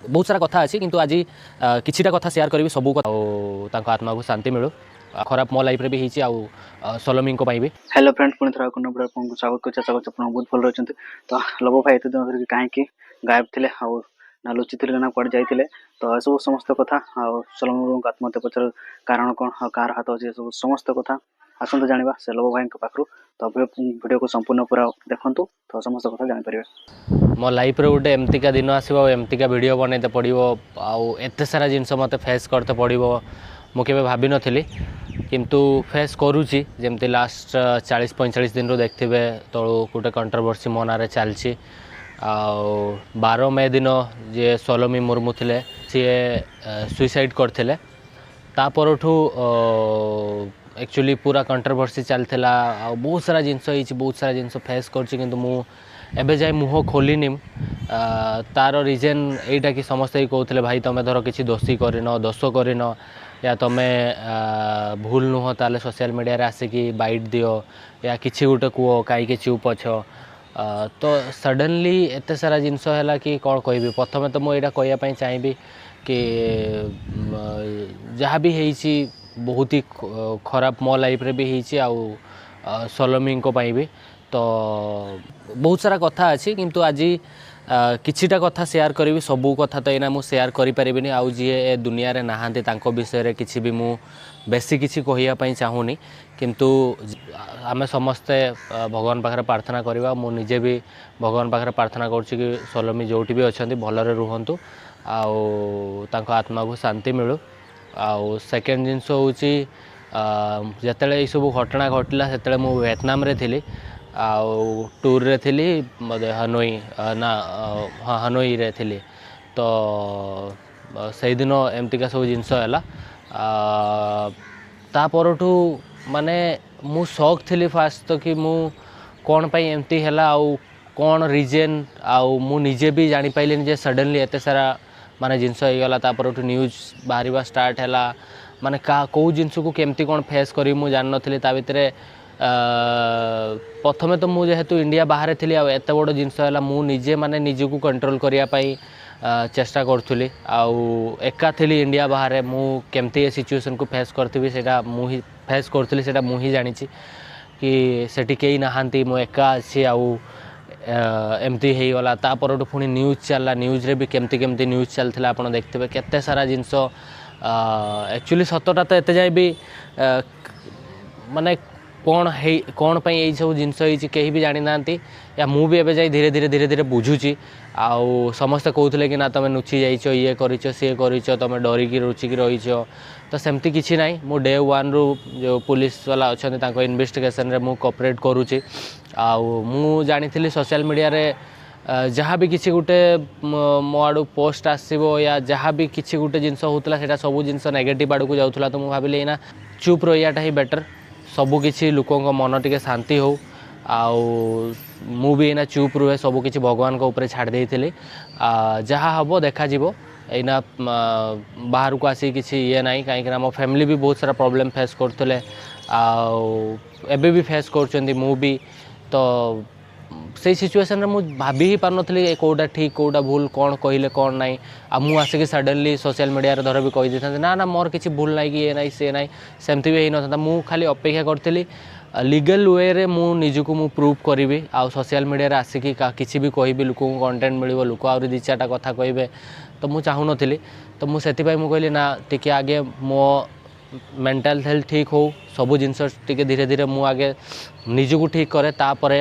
बहुत सारा कथा अच्छी किंतु आज किछिटा कथा शेयर करी सब आत्मा को शांति मिलू खराब मो लाइफ रे भी होती सोलोमी भी। हेलो फ्रेंड्स पुणी थोड़ा आपको स्वागत कर चेष्टा कर बहुत भल रही तो लव भाई एत दिन धरिक कहीं गायब थे ना लुचि थे ना कड़े जाते तो यह सब समस्त कथा सोलोमी आत्महत्या पचर कारण कौन कार हाथ अच्छे सब समस्त कथा आसतु जाना से लव भाई पाखु तो वीडियो को संपूर्ण पूरा देखु तो समस्त कथा जापर। मो लाइफ रे गोटे एमतीका दिन आसो एमतीका वीडियो बनते पड़ो आते सारा जिनस मत फेस करते पड़ो मुझे भाभी नी किंतु फेस करुच्ची जमती लास्ट 40-45 दिन देखते तलू गोटे कंट्रोवर्सी मो ना चलती 12 मे दिन जी सोलोमी मुर्मू थे सी सुइसाइड करते तापरठू एक्चुअली पूरा कंट्रोवर्सी चलता बहुत सारा जिनस बहुत सारा जिनस फेस कर जाए मुह खोलनी तार रिजन यहीटा कि समस्ते कहते भाई तुम धर किसी दोषी करन दोष करन या तुम्हें भूल नुह ताले सोशल मीडिया रे आसिकी बाइट दियो या किसी गोटे कह कहीं चुप अछ तो सडनली एत सारा जिनस है कि कौन कह प्रथम तो मुझे कहवाई चाहिए कि जहाँ भी होती बहुत ही खराब मो लाइफ रे भी होती सोलोमी भी तो बहुत सारा कथा अच्छी किंतु आज किछिटा कथा शेयर करी सबू कथा तो यहाँ मुझे शेयर करें आउ जी ए दुनिया रे नहांती तांको विषय किसी भी मु बेसी किसी कहवाई चाहूनी किंतु आमे समस्ते भगवान पाखरे प्रार्थना करवा मु निजे भी भगवान पाखरे प्रार्थना करुच्ची कि सोलोमी जोटी भी अच्छा भलरे रुहंतु आत्मा को शांति मिलू सेकेंड जिनस हूँ जिते सब घटना घटला से मुझे वियतनाम रे थी टूर रे थी हनोई ना हाँ हनोई रे थी तो से दिन एमतीका सब जिनस है तापरठू माने मु शौक थी फास्ट तो कि मु कौन पाई एमती है कौन रिजन मु निजे भी जानी पाइलिनी जे सडनली एत सारा माने जिनस होगला तापरठू न्यूज बाहर स्टार्ट है माने कौ जिनस को केमती कौन फेस करी मु जान नथिली ता भितरे प्रथमे तो मुझे जेहेतु इंडिया बाहर थी एत बड़ जिनस है मु निजे माने निजको कंट्रोल करने चेष्टा करूली एका थी इंडिया बाहर मु केमती ए सिचुएशन को फेस करी से मुझे फेस करी से मुझे जानी कि सेठी कई नहांती मु एका अच्छी एमती होगला तापर पुणी न्यूज चलला न्यूज रे भी केमती केमती न्यूज चलता आप देखते केते सारा जिनस एक्चुअली सतटा तो एत जाए भी माने कौन पाई यही सब जिनस कहीं भी जानी ना या मु भी एबे जाई धीरे धीरे धीरे धीरे बुझुची समस्ते कहते कि ना तुम नुची जाइच ये करिच सी करिच तुम डरिकी रुचिकी रहीच तो सेमती किसी ना मु डे 1 रु जो पुलिस वाला अच्छा इन्वेस्टिगेशन रे मु कोऑपरेट करुच्ची मु जानी सोशल मीडिया रे जहाँ भी किसी गोटे मो आड़ू पोस्ट आसो या जहाँ भी किसी गोटे जिनस होता है सब जिनस नेगेटिव आड़ को जाऊला तो मुझे भाविली ना चुप रहीटा ही बेटर सबू किसी लोकों मन टे शांति हो मु भी एना चुप रुहे सबू किसी भगवान को ऊपर छाड़ देइथिली जहाँ हम देखा एना बाहर को आसी किसी ये ना कहीं मो फैमिली भी बहुत सारा प्रॉब्लम फेस करते एबे भी फेस कर मु भी तो से सिचुएशन मु भाभी ही पार नी कौटा ठीक कौटा भूल कौन कहले कौन ना मु आसिक सडनली सोशल मीडिया रे धर भी कही देता ना ना मोर किसी भूल ना कि ये ना सी ना सेमती भी होता मु खाली अपेक्षा करी लीगल वे रे मु निजको मु प्रूव करी सोशल मीडिया रे आसिकी किसी भी कहि लोक कंटेंट मिल लोक आ 2-4टा कथा कहे तो मु चाहू नी तो मुझे कहली ना टी आगे मो मेंटल हेल्थ ठीक हो सबू जिनस टी धीरे धीरे मु आगे निजको ठीक करे तापरे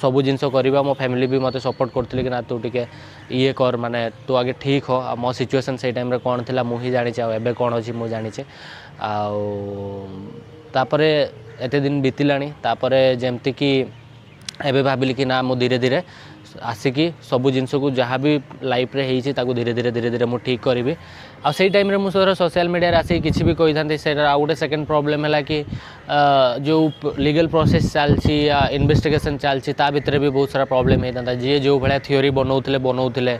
सबू जिनस करवा मो फैमिली भी मत सपोर्ट करते कि ना तू टे ये कर माने तू आगे ठीक हो मो सिचुएशन से टाइम रे कौन थी मुझे जानी एबे कौन अच्छी मुझे जानी तापरे एते दिन बीतलानी तापरे जेमती कि एबे भाविली कि ना मु धीरे धीरे आसिकी सबू जिनस को जहाँ भी लाइफ रे होती धीरे धीरे धीरे धीरे मुझे ठीक करी आ से टाइम मुझे सोशल मीडिया रे आसिक किसी भी कही था से आउ गोटे सेकेंड प्रॉब्लम है कि जो लीगल प्रोसेस चलती या इन्वेस्टिगेशन चलती ता भितर भी बहुत सारा प्रॉब्लम होता था जी जो भाया थ्योरी बनाऊले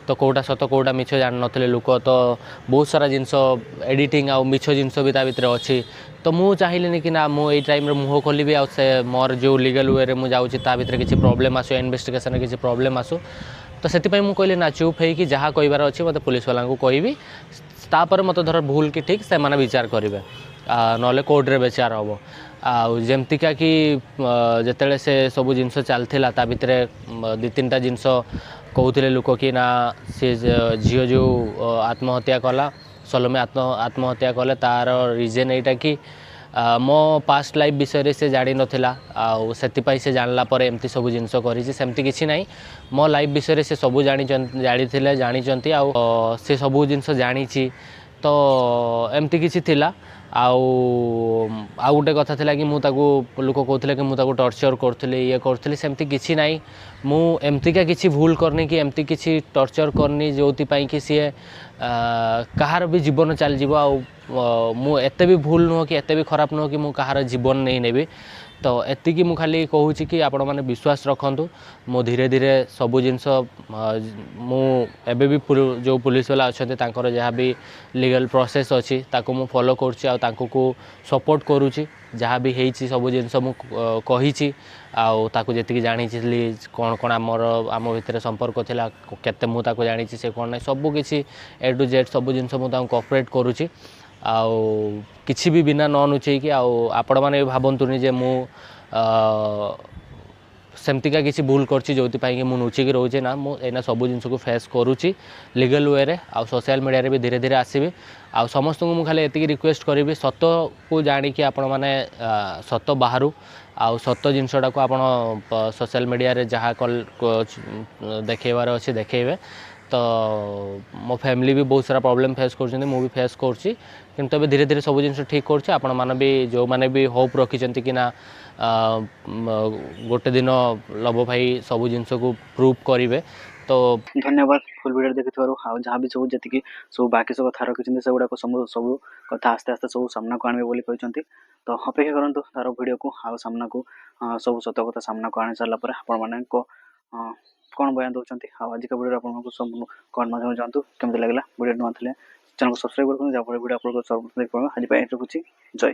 तो कौटा सत कौटा मिछ जान नथिले लोक तो बहुत सारा जिनस एडिटिंग आ मिछ जिनस भी ता भितर अच्छी तो मु चाहिए कि ना मु टाइम रे मुह खोलि आ मोर जो लीगल वे रे मु जाउची ता भितर किसी प्रॉब्लम आसो इन्वेस्टिगेशन किसी प्रॉब्लम आसो तो से मुझे कहली ना चुप है जहाँ कहबार अच्छे मत पुलिस वाला को कहबी तापर मत धर भूल कि ठीक से विचार करेंगे ना कोर्टे विचार हम आमतिका कि जिते से सब जिनस चलता ता भितर दी तीन जिनस कहते लोक कि ना सी झील जो आत्महत्या कला सलोमी आत्महत्या कले तार रिजन यहाँ कि मो पास्ट लाइफ विषय से जानी नथिला से से जानला पर एमती सब जिनस करमती किसी ना मो लाइफ विषय से सब जानी जानी आ से सब जिनस जानी तो एमती किसी थिला आउ गोटे कथा थिला कि मुझे लोक कहते कि मुझे टर्चर करी ये करी सेमती किसी ना मु एमतिका किसी भूल करनी कि एमती किसी टर्चर करनी जो कि सी कहार भी जीवन चल जाओ मु एते भी भूल नुह कि एते भी खराब नुह कि मु कहार जीवन नहीं नेबी तो एतिकी मु खाली कहूँ कि आपण मैंने विश्वास रखु मु धीरे धीरे सब जिनस मु एबे भी जो पुलिस वाला अच्छा जहाँ भी लीगल प्रोसेस अच्छी ताको मु फॉलो को सपोर्ट करुच्ची जहाँ भी होती सब जिनस मु कही ताकू जी जानी कौन कौन आम भितर संपर्क थिला केते मु ताको जानी से कौन ना सब किसी ए टू जेड सब जिनस मुझे कोऑपरेट करुच्ची किसी भी बिना न नुचेकी आपण मैंने भावतुनि जे मु सेमतिका किसी भूल करछि जो कि मु नुचिकी रोचे ना मुझे सब जिनस को फेस करुच्ची लीगल वे रे आ सोशल मीडिया रे भी धीरे धीरे आसबि आ समस्त को मु खाली एतिकी रिक्वेस्ट करी सत को जानिकी आपण माने सत बाहर आउ सत जिनसटा को आपण सोशल मीडिया रे जहाँ कल देखेबार अच्छे देखेबे तो मो फैमिली भी बहुत सारा प्रॉब्लम फेस कर भी फेस करुच्ची किंतु अबे धीरे धीरे सब जिन ठीक कर आपण मैंने भी जो मैंने भी होप रखी कि ना गोटे दिन लव भाई सब जिनस को प्रूव करेंगे तो धन्यवाद फुल वीडियो देखि जहाँ भी सब जी सब बाकी सब कथा रखी से गुड़ाक सब कथा आस्ते आस्ते सब सामना को आने बोली कहते तो अपेक्षा करूँ तार वीडियो को सामना को सब सत कथा सामना को आनी सारा आपण कौन बयान दौरान आज का वीडियो आपको सब कौन माध्यम जानतु केमती लगे वीडियो नुआ चैनल को सब्सक्राइब कर जहाँ वीडियो आप आज रखुच्छी जय हिंद।